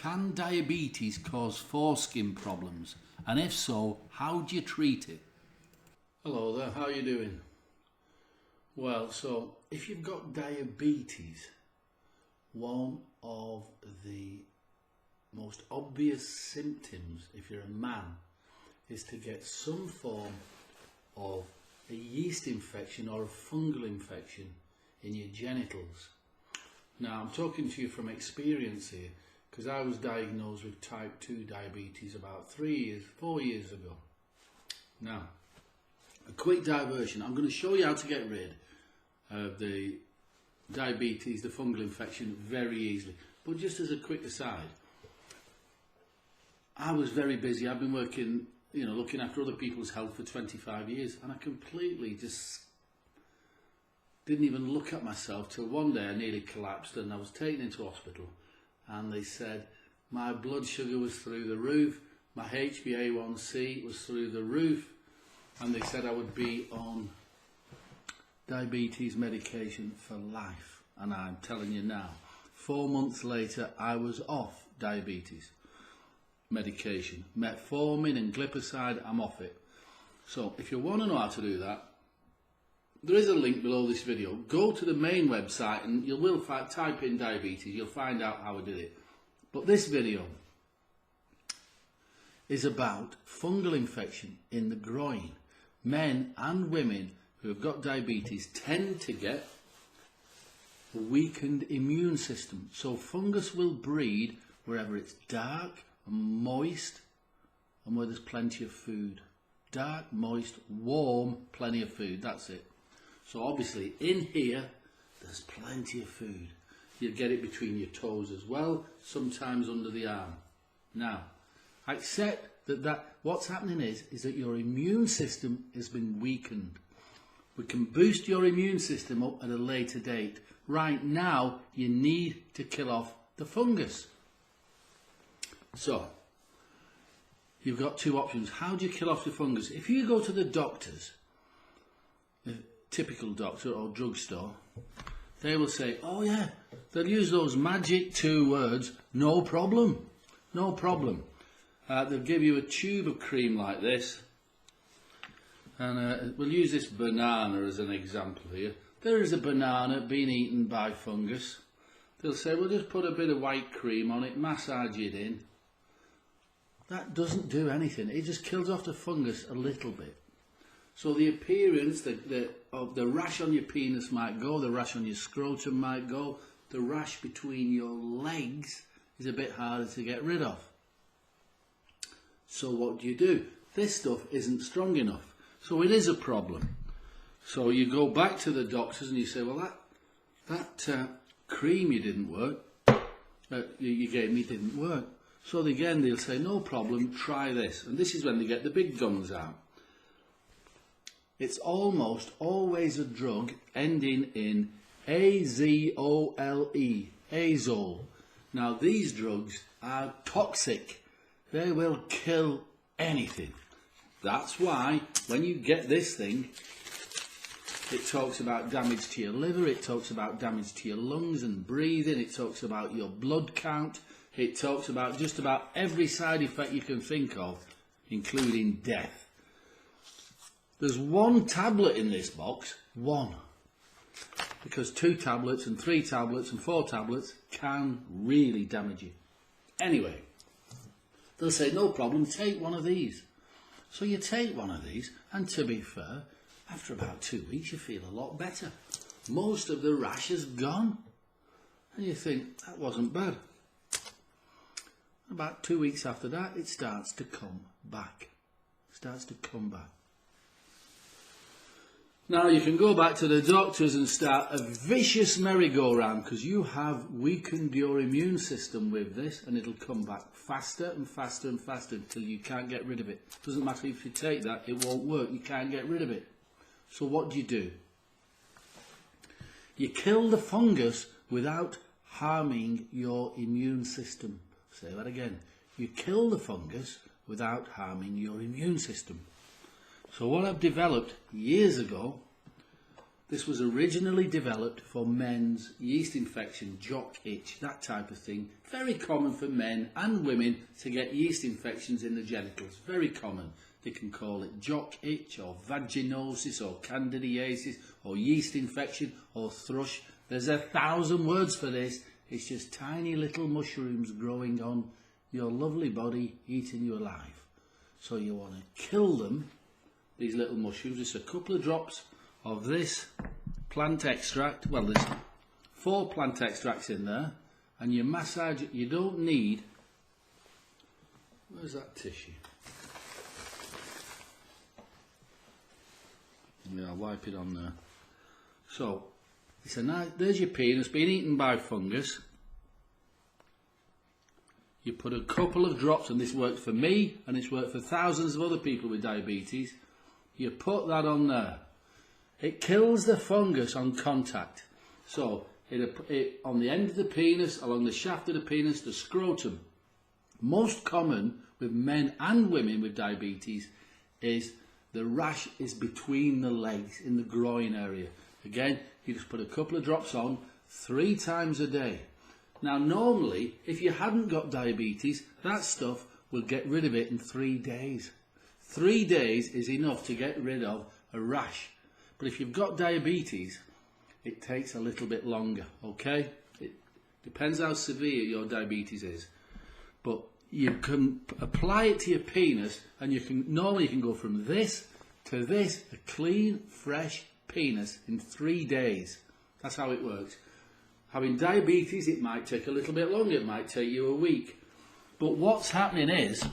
Can diabetes cause foreskin problems? And if so, how do you treat it? Hello there, how are you doing? Well, so if you've got diabetes, one of the most obvious symptoms, if you're a man, is to get some form of a yeast infection or a fungal infection in your genitals. Now, I'm talking to you from experience here, because I was diagnosed with type 2 diabetes about 4 years ago. Now, a quick diversion. I'm going to show you how to get rid of the diabetes, the fungal infection, very easily. But just as a quick aside, I was very busy. I've been working, looking after other people's health for 25 years, and I completely just didn't even look at myself till one day I nearly collapsed, and I was taken into hospital, and they said my blood sugar was through the roof, my HbA1c was through the roof, and they said I would be on diabetes medication for life. And I'm telling you now, 4 months later I was off diabetes medication, metformin and glipizide. I'm off it. So if you want to know how to do that, there is a link below this video. Go to the main website and you will type in diabetes, you'll find out how I did it. But this video is about fungal infection in the groin. Men and women who have got diabetes tend to get a weakened immune system. So fungus will breed wherever it's dark and moist and where there's plenty of food. Dark, moist, warm, plenty of food, that's it. So obviously in here there's plenty of food. You get it between your toes as well, sometimes under the arm. Now, accept that what's happening is that your immune system has been weakened. We can boost your immune system up at a later date. Right now, you need to kill off the fungus. So, you've got two options. How do you kill off the fungus? If you go to the doctors, the typical doctor or drugstore, they will say, oh yeah, they'll use those magic 2 words, no problem, no problem. They'll give you a tube of cream like this, and we'll use this banana as an example here. There is a banana being eaten by fungus. They'll say, well, just put a bit of white cream on it, massage it in. That doesn't do anything. It just kills off the fungus a little bit. So the appearance of the rash on your penis might go, the rash on your scrotum might go, the rash between your legs is a bit harder to get rid of. So what do? This stuff isn't strong enough. So it is a problem. So you go back to the doctors and you say, well, that cream you didn't work, you gave me didn't work. So again, they'll say, no problem, try this. And this is when they get the big guns out. It's almost always a drug ending in azole, azole. Now these drugs are toxic. They will kill anything. That's why when you get this thing, it talks about damage to your liver, it talks about damage to your lungs and breathing, it talks about your blood count, it talks about just about every side effect you can think of, including death. There's 1 tablet in this box, 1. Because 2 tablets and 3 tablets and 4 tablets can really damage you. Anyway, they'll say, no problem, take one of these. So you take one of these, and to be fair, after about 2 weeks you feel a lot better. Most of the rash is gone. And you think, that wasn't bad. About 2 weeks after that, it starts to come back. Now you can go back to the doctors and start a vicious merry-go-round because you have weakened your immune system with this, and it'll come back faster and faster and faster until you can't get rid of it. Doesn't matter if you take that, it won't work. You can't get rid of it. So what do? You kill the fungus without harming your immune system. Say that again. You kill the fungus without harming your immune system. So what I've developed years ago This was originally developed for men's yeast infection, jock itch, that type of thing. Very common for men and women to get yeast infections in the genitals. Very common. They can call it jock itch or vaginosis or candidiasis or yeast infection or thrush. There's 1,000 words for this. It's just tiny little mushrooms growing on your lovely body, eating you alive. So you want to kill them, these little mushrooms. Just a couple of drops of this plant extract. Well, there's 4 plant extracts in there, and you massage it. You don't need, where's that tissue? Yeah, I'll wipe it on there. So it's a nice, there's your penis being eaten by fungus. You put a couple of drops, and this worked for me and it's worked for thousands of other people with diabetes. You put that on there. It kills the fungus on contact. So it on the end of the penis, along the shaft of the penis, the scrotum. Most common with men and women with diabetes is the rash is between the legs, in the groin area. Again, you just put a couple of drops on 3 times a day. Now normally, if you hadn't got diabetes, that stuff will get rid of it in 3 days. 3 days is enough to get rid of a rash. But if you've got diabetes, it takes a little bit longer, okay? It depends how severe your diabetes is. But you can apply it to your penis, and normally you can go from this to this, a clean, fresh penis in 3 days. That's how it works. Having diabetes, it might take a little bit longer. It might take you a week. But what's happening is,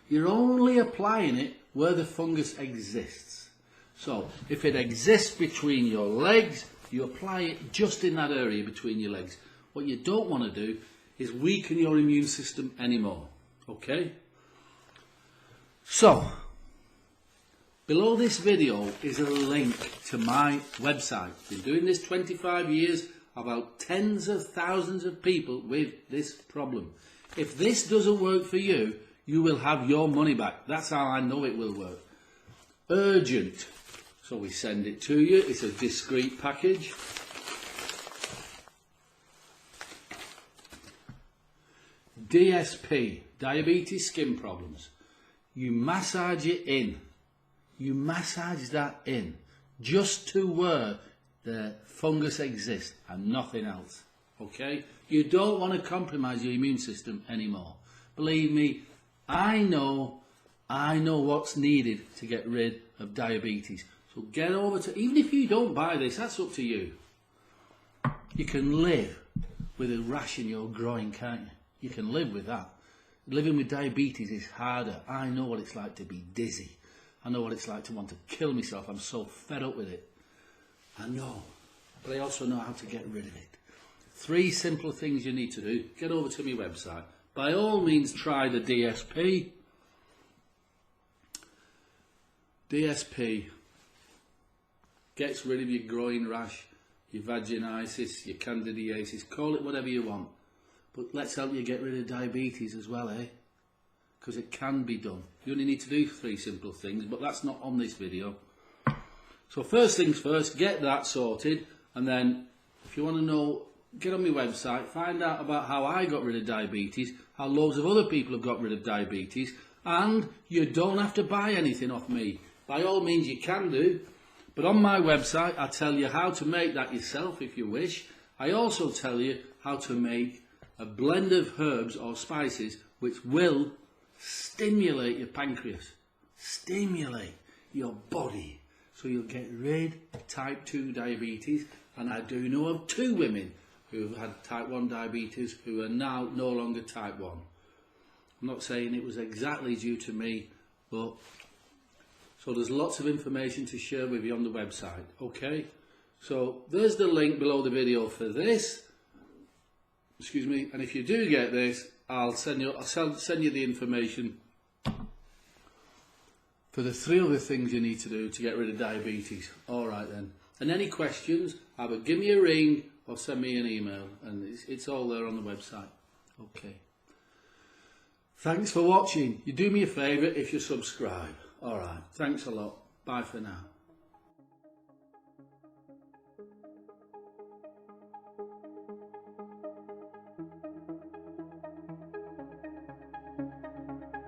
you're only applying it where the fungus exists. So, if it exists between your legs, you apply it just in that area between your legs. What you don't want to do is weaken your immune system anymore. Okay? So, below this video is a link to my website. I've been doing this 25 years. I've helped tens of thousands of people with this problem. If this doesn't work for you, you will have your money back. That's how I know it will work. Urgent. So we send it to you. It's a discreet package. DSP, diabetes skin problems. You massage it in. You massage that in just to where the fungus exists and nothing else. Okay? You don't want to compromise your immune system anymore. Believe me, I know what's needed to get rid of diabetes. So get over to, even if you don't buy this, that's up to you. You can live with a rash in your groin, can't you? You can live with that. Living with diabetes is harder. I know what it's like to be dizzy. I know what it's like to want to kill myself. I'm so fed up with it. I know. But I also know how to get rid of it. 3 simple things you need to do. Get over to my website. By all means, try the DSP. DSP gets rid of your groin rash, your vaginitis, your candidiasis. Call it whatever you want. But let's help you get rid of diabetes as well, eh? Because it can be done. You only need to do 3 simple things, but that's not on this video. So first things first, get that sorted, and then if you want to know, get on my website, find out about how I got rid of diabetes, how loads of other people have got rid of diabetes, and you don't have to buy anything off me. By all means you can do, but on my website I tell you how to make that yourself if you wish. I also tell you how to make a blend of herbs or spices which will stimulate your pancreas, stimulate your body, so you'll get rid of type 2 diabetes. And I do know of 2 women who have had type 1 diabetes who are now no longer type 1. I'm not saying it was exactly due to me, but so there's lots of information to share with you on the website. Okay, so there's the link below the video for this. Excuse me, and if you do get this, I'll send you the information for the 3 other things you need to do to get rid of diabetes. All right then. And any questions, either give me a ring or send me an email, and it's all there on the website. Okay. Thanks for watching. You do me a favour if you subscribe. All right. Thanks a lot. Bye for now.